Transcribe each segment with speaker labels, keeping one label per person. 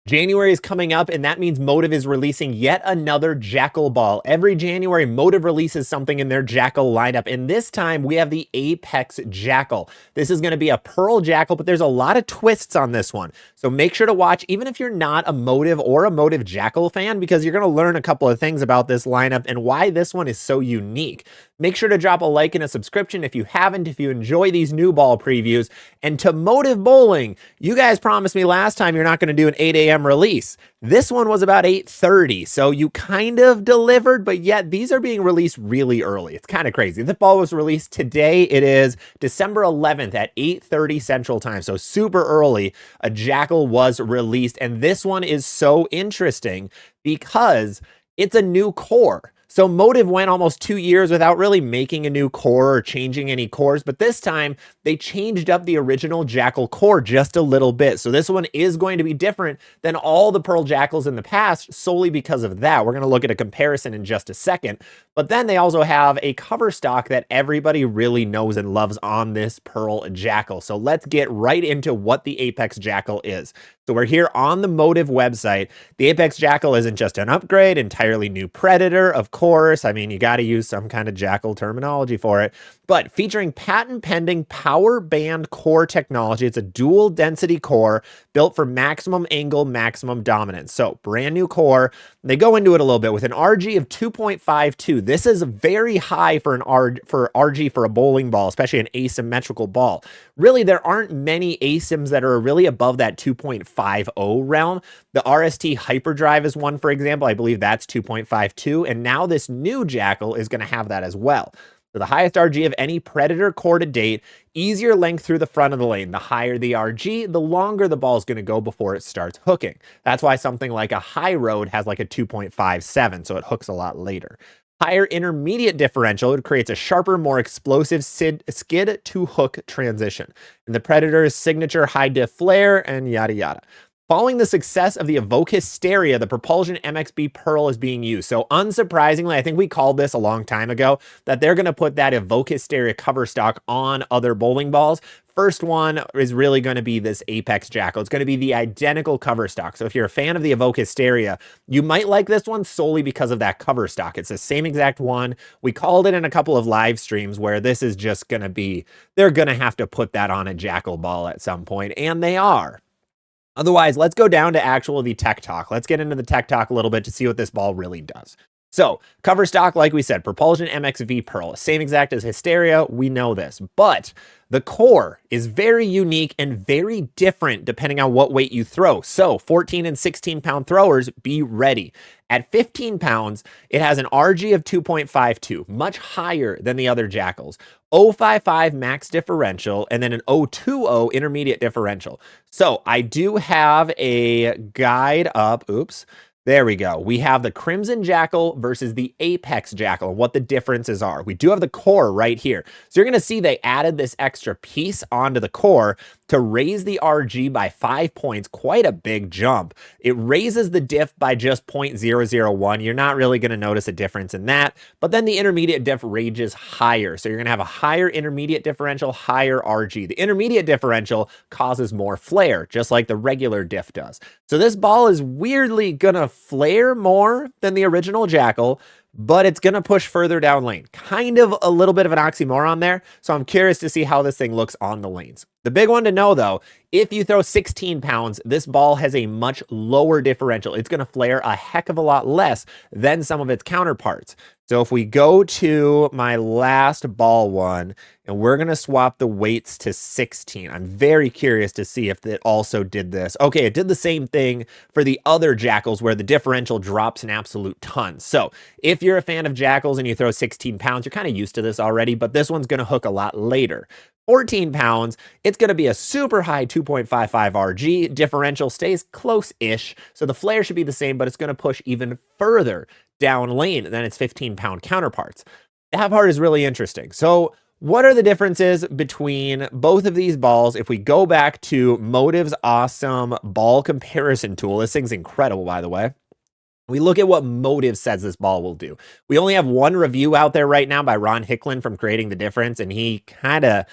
Speaker 1: January is coming up, and that means Motiv is releasing yet another Jackal ball. Every January, Motiv releases something in their Jackal lineup, and this time we have the Apex Jackal. This is going to be a Pearl Jackal, but there's a lot of twists on this one. So make sure to watch, even if you're not a Motiv or a Motiv Jackal fan, because you're going to learn a couple of things about this lineup and why this one is so unique. Make sure to drop a like and a subscription if you haven't, if you enjoy these new ball previews. And to Motiv Bowling, you guys promised me last time you're not going to do an 8 a.m. release. This one was about 8:30, so you kind of delivered, but yet these are being released really early. It's kind of crazy. The ball was released today. It is December 11th at 8:30 Central Time, so super early. A Jackal was released, and this one is so interesting because it's a new core. So Motiv went almost 2 years without really making a new core or changing any cores, but this time they changed up the original Jackal core just a little bit. So this one is going to be different than all the Pearl Jackals in the past solely because of that. We're going to look at a comparison in just a second, but then they also have a cover stock that everybody really knows and loves on this Pearl Jackal. So let's get right into what the Apex Jackal is. So we're here on the Motiv website. The Apex Jackal isn't just an upgrade, entirely new predator, of course. I mean, you got to use some kind of Jackal terminology for it, but featuring patent pending power band core technology. It's a dual density core built for maximum angle, maximum dominance. So brand new core. They go into it a little bit with an RG of 2.52. This is very high for an RG for a bowling ball, especially an asymmetrical ball. Really, there aren't many ASIMs that are really above that 2.50 realm. The RST Hyperdrive is one, for example. I believe that's 2.52, and now this new Jackal is going to have that as well. So the highest RG of any Predator core to date, easier length through the front of the lane. The higher the RG, the longer the ball is going to go before it starts hooking. That's why something like a High Road has like a 2.57, so it hooks a lot later. Higher intermediate differential, it creates a sharper, more explosive skid to hook transition. And the Predator's signature high diff flare, and yada yada. Following the success of the Evoke Hysteria, the Propulsion MXB Pearl is being used. So unsurprisingly, I think we called this a long time ago, that they're going to put that Evoke Hysteria cover stock on other bowling balls. First one is really going to be this Apex Jackal. It's going to be the identical cover stock. So if you're a fan of the Evoke Hysteria, you might like this one solely because of that cover stock. It's the same exact one. We called it in a couple of live streams where this is just going to be, they're going to have to put that on a Jackal ball at some point, and they are. Otherwise, let's go down to the tech talk. Let's get into the tech talk a little bit to see what this ball really does. So, cover stock, like we said, Propulsion MXV Pearl, same exact as Hysteria, we know this, but the core is very unique and very different depending on what weight you throw. So 14 and 16 pound throwers, be ready. At 15 pounds, it has an RG of 2.52, much higher than the other Jackals. 0.55 max differential, and then an 0.20 intermediate differential. So I do have a guide up. Oops. There we go. We have the Crimson Jackal versus the Apex Jackal and what the differences are. We do have the core right here. So you're going to see they added this extra piece onto the core to raise the RG by 5 points, quite a big jump. It raises the diff by just 0.001. You're not really going to notice a difference in that, but then the intermediate diff rages higher. So you're going to have a higher intermediate differential, higher RG. The intermediate differential causes more flare, just like the regular diff does. So this ball is weirdly going to flare more than the original Jackal, but it's going to push further down lane. Kind of a little bit of an oxymoron there, so I'm curious to see how this thing looks on the lanes. The big one to know, though, if you throw 16 pounds, this ball has a much lower differential. It's going to flare a heck of a lot less than some of its counterparts. So if we go to my last ball one, and we're going to swap the weights to 16. I'm very curious to see if it also did this. Okay, it did the same thing for the other Jackals where the differential drops an absolute ton. So if you're a fan of Jackals and you throw 16 pounds, you're kind of used to this already, but this one's going to hook a lot later. 14 pounds, it's going to be a super high 2.55 RG. Differential stays close-ish, so the flare should be the same, but it's going to push even further down lane than its 15-pound counterparts. That part is really interesting. So what are the differences between both of these balls? If we go back to Motiv's awesome ball comparison tool, this thing's incredible, by the way. We look at what Motiv says this ball will do. We only have one review out there right now by Ron Hicklin from Creating the Difference, and he kind of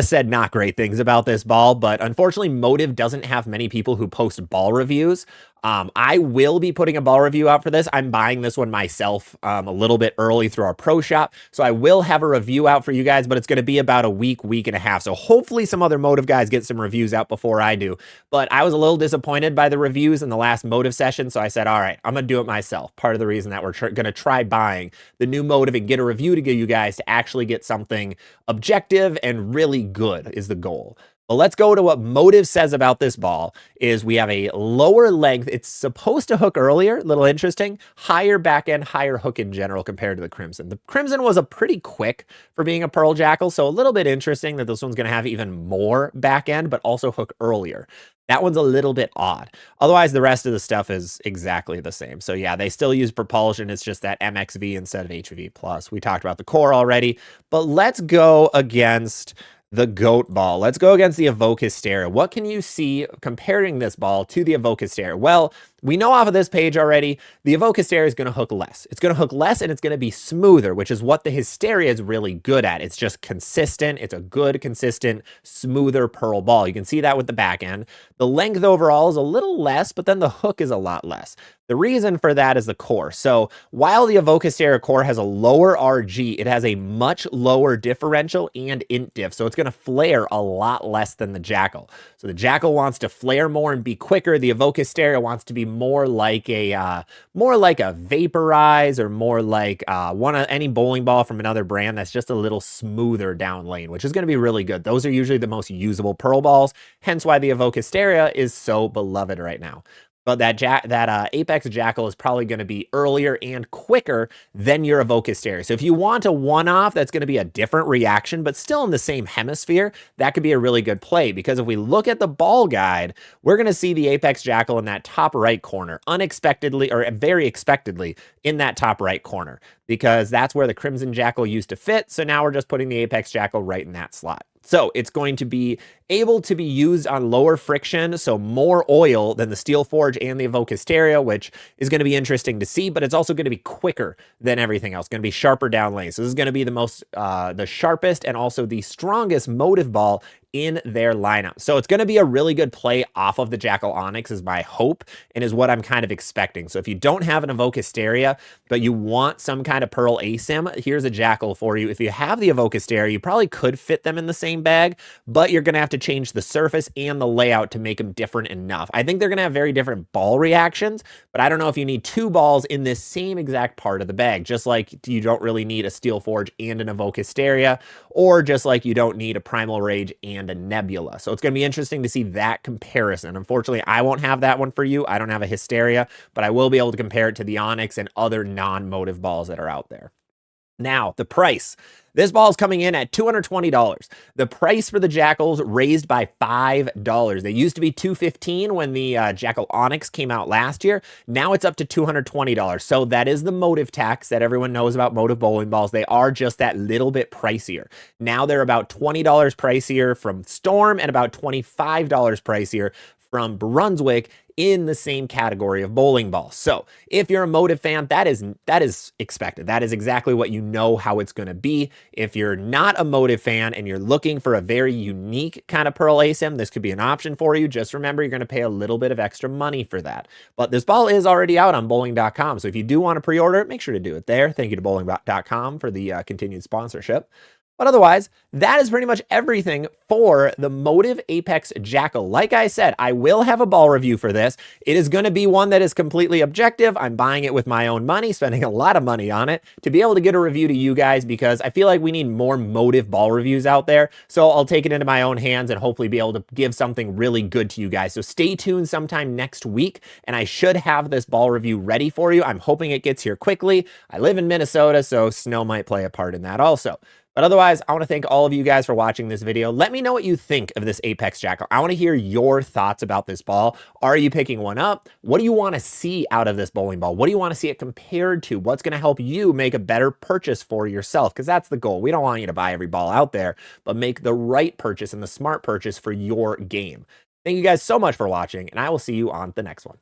Speaker 1: said not great things about this ball, but unfortunately Motiv doesn't have many people who post ball reviews. I will be putting a ball review out for this. I'm buying this one myself a little bit early through our pro shop. So I will have a review out for you guys, but it's going to be about a week, week and a half. So hopefully some other Motiv guys get some reviews out before I do. But I was a little disappointed by the reviews in the last Motiv session. So I said, all right, I'm going to do it myself. Part of the reason that we're going to try buying the new Motiv and get a review to give you guys to actually get something objective and really good is the goal. Well, let's go to what Motiv says about this ball is we have a lower length. It's supposed to hook earlier, a little interesting, higher back end, higher hook in general compared to the Crimson. The Crimson was a pretty quick for being a Pearl Jackal, so a little bit interesting that this one's going to have even more back end, but also hook earlier. That one's a little bit odd. Otherwise, the rest of the stuff is exactly the same. So yeah, they still use propulsion. It's just that MXV instead of HV+. We talked about the core already, but let's go against the GOAT ball. Let's go against the Evoke Hysteria. What can you see comparing this ball to the Evoke Hysteria? Well, we know off of this page already, the Evoke Hysteria is going to hook less. It's going to hook less and it's going to be smoother, which is what the Hysteria is really good at. It's just consistent. It's a good, consistent, smoother pearl ball. You can see that with the back end. The length overall is a little less, but then the hook is a lot less. The reason for that is the core. So while the Evoke Hysteria core has a lower RG, it has a much lower differential and int diff. So it's going to flare a lot less than the Jackal. So the Jackal wants to flare more and be quicker. The Evoke Hysteria wants to be more like a Vaporize or more like any bowling ball from another brand that's just a little smoother down lane, which is going to be really good. Those are usually the most usable pearl balls, hence why the Evoke Hysteria is so beloved right now. But that Apex Jackal is probably going to be earlier and quicker than your Evoke Hysteria. So if you want a one-off that's going to be a different reaction, but still in the same hemisphere, that could be a really good play. Because if we look at the ball guide, we're going to see the Apex Jackal in that top right corner, unexpectedly or very expectedly in that top right corner, because that's where the Crimson Jackal used to fit. So now we're just putting the Apex Jackal right in that slot. So it's going to be able to be used on lower friction, so more oil than the Steel Forge and the Evoke Hysteria, which is going to be interesting to see, but it's also going to be quicker than everything else, going to be sharper down lane. So this is going to be the sharpest and also the strongest Motiv ball in their lineup. So it's going to be a really good play off of the Jackal Onyx is my hope and is what I'm kind of expecting. So if you don't have an Evoke Hysteria, but you want some kind of Pearl ASIM, here's a Jackal for you. If you have the Evoke Hysteria, you probably could fit them in the same bag, but you're going to have to change the surface and the layout to make them different enough. I think they're going to have very different ball reactions, but I don't know if you need two balls in this same exact part of the bag, just like you don't really need a Steel Forge and an Evoke Hysteria, or just like you don't need a Primal Rage and a Nebula. So it's going to be interesting to see that comparison. Unfortunately, I won't have that one for you. I don't have a Hysteria, but I will be able to compare it to the Onyx and other non-Motiv balls that are out there. Now, the price. This ball is coming in at $220. The price for the Jackals raised by $5. They used to be $215 when the Jackal Onyx came out last year. Now it's up to $220. So that is the Motiv tax that everyone knows about Motiv bowling balls. They are just that little bit pricier. Now they're about $20 pricier from Storm and about $25 pricier from Brunswick in the same category of bowling balls. So if you're a Motiv fan, that is expected. That is exactly what you know how it's going to be. If you're not a Motiv fan and you're looking for a very unique kind of Pearl ASIM, this could be an option for you. Just remember, you're going to pay a little bit of extra money for that. But this ball is already out on bowling.com. So if you do want to pre-order it, make sure to do it there. Thank you to bowling.com for the continued sponsorship. But otherwise, that is pretty much everything for the Motiv Apex Jackal. Like I said, I will have a ball review for this. It is going to be one that is completely objective. I'm buying it with my own money, spending a lot of money on it to be able to get a review to you guys because I feel like we need more Motiv ball reviews out there. So I'll take it into my own hands and hopefully be able to give something really good to you guys. So stay tuned sometime next week and I should have this ball review ready for you. I'm hoping it gets here quickly. I live in Minnesota, so snow might play a part in that also. But otherwise, I want to thank all of you guys for watching this video. Let me know what you think of this Apex Jackal. I want to hear your thoughts about this ball. Are you picking one up? What do you want to see out of this bowling ball? What do you want to see it compared to? What's going to help you make a better purchase for yourself? Because that's the goal. We don't want you to buy every ball out there, but make the right purchase and the smart purchase for your game. Thank you guys so much for watching, and I will see you on the next one.